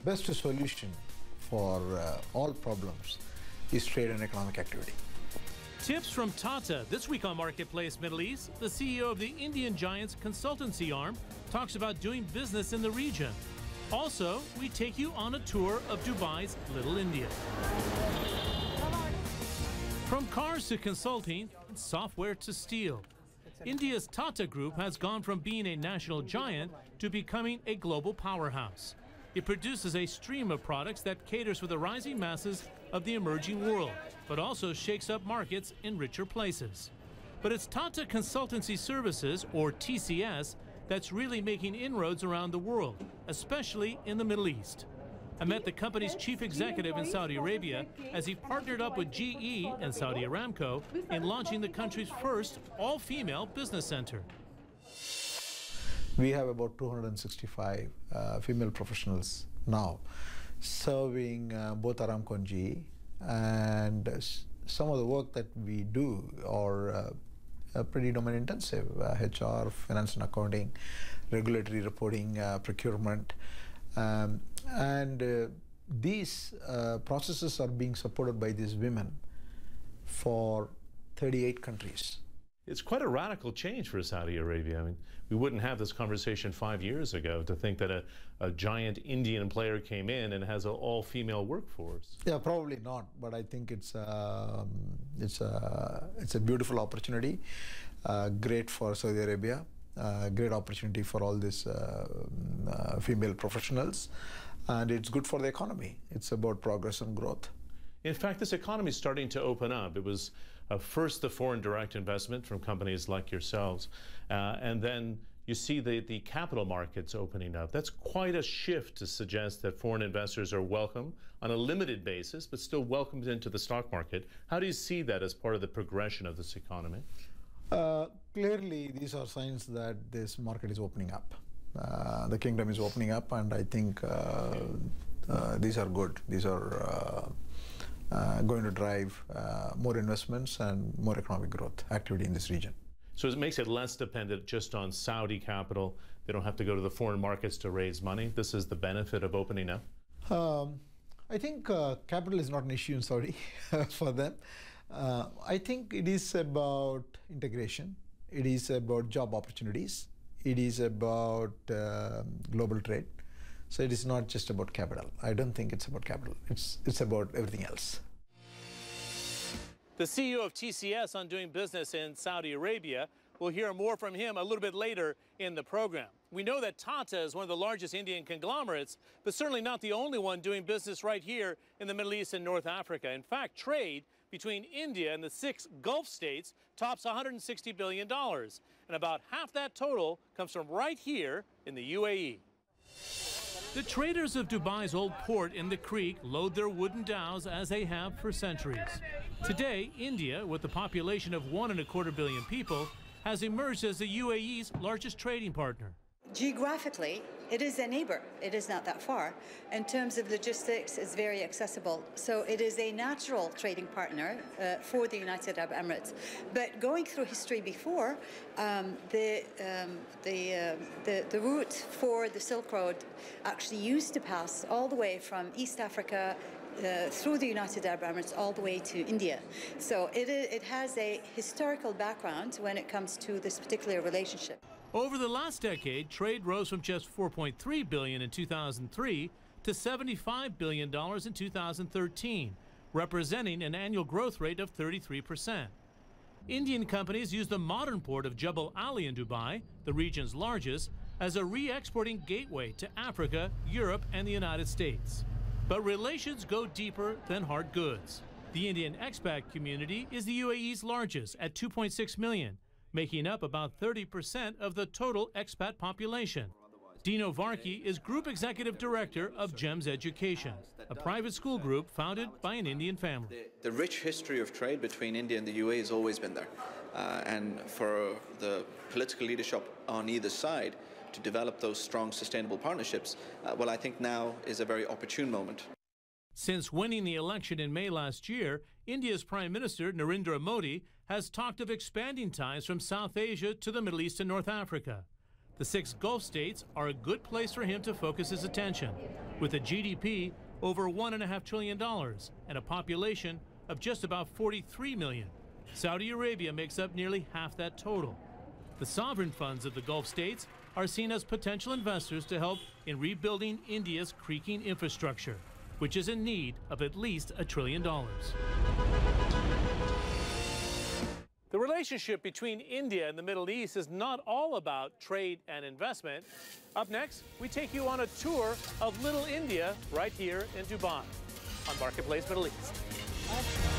best solution for all problems is trade and economic activity. Tips from Tata. This week on Marketplace Middle East, the CEO of the Indian giant's consultancy arm talks about doing business in the region. Also, we take you on a tour of Dubai's Little India. From cars to consulting, and software to steel, India's Tata Group has gone from being a national giant to becoming a global powerhouse. It produces a stream of products that caters for the rising masses of the emerging world, but also shakes up markets in richer places. But it's Tata Consultancy Services, or TCS, that's really making inroads around the world, especially in the Middle East. I met the company's chief executive in Saudi Arabia as he partnered up with GE and Saudi Aramco in launching the country's first all-female business center. We have about 265 female professionals now serving both Aramco and GE, and some of the work that we do are pretty domain intensive: HR, finance and accounting, regulatory reporting, procurement, and these processes are being supported by these women for 38 countries. It's quite a radical change for Saudi Arabia. I mean, we wouldn't have this conversation 5 years ago, to think that a giant Indian player came in and has an all-female workforce. Yeah, probably not, but I think it's a beautiful opportunity, great for Saudi Arabia, great opportunity for all these female professionals, and it's good for the economy. It's about progress and growth. In fact, this economy is starting to open up. It was first the foreign direct investment from companies like yourselves, and then you see the capital markets opening up. That's quite a shift to suggest that foreign investors are welcome on a limited basis, but still welcomed into the stock market. How do you see that as part of the progression of this economy? Clearly, these are signs that this market is opening up. The kingdom is opening up, and I think these are good. These are going to drive more investments and more economic growth activity in this region. So it makes it less dependent just on Saudi capital. They don't have to go to the foreign markets to raise money. This is the benefit of opening up? I think capital is not an issue in Saudi for them. I think it is about integration. It is about job opportunities. It is about global trade. So it is not just about capital. I don't think it's about capital. It's about everything else. The CEO of TCS on doing business in Saudi Arabia. We'll hear more from him a little bit later in the program. We know that Tata is one of the largest Indian conglomerates, but certainly not the only one doing business right here in the Middle East and North Africa. In fact, trade between India and the 6 Gulf states tops $160 billion. And about half that total comes from right here in the UAE. The traders of Dubai's old port in the creek load their wooden dhows as they have for centuries. Today, India, with a population of 1.25 billion people, has emerged as the UAE's largest trading partner. Geographically, it is a neighbor. It is not that far. In terms of logistics, it's very accessible. So it is a natural trading partner for the United Arab Emirates. But going through history before, the route for the Silk Road actually used to pass all the way from East Africa through the United Arab Emirates all the way to India. So it has a historical background when it comes to this particular relationship. Over the last decade, trade rose from just $4.3 billion in 2003 to $75 billion in 2013, representing an annual growth rate of 33%. Indian companies use the modern port of Jebel Ali in Dubai, the region's largest, as a re-exporting gateway to Africa, Europe, and the United States. But relations go deeper than hard goods. The Indian expat community is the UAE's largest at 2.6 million, making up about 30% of the total expat population. Dino Varkey is Group Executive Director of GEMS Education, a private school group founded by an Indian family. The rich history of trade between India and the UAE has always been there. And for the political leadership on either side to develop those strong, sustainable partnerships, well, I think now is a very opportune moment. Since winning the election in May last year, India's Prime Minister Narendra Modi has talked of expanding ties from South Asia to the Middle East and North Africa. The 6 Gulf states are a good place for him to focus his attention, with a GDP over $1.5 trillion and a population of just about 43 million. Saudi Arabia makes up nearly half that total. The sovereign funds of the Gulf states are seen as potential investors to help in rebuilding India's creaking infrastructure, which is in need of at least $1 trillion. The relationship between India and the Middle East is not all about trade and investment. Up next, we take you on a tour of Little India right here in Dubai on Marketplace Middle East.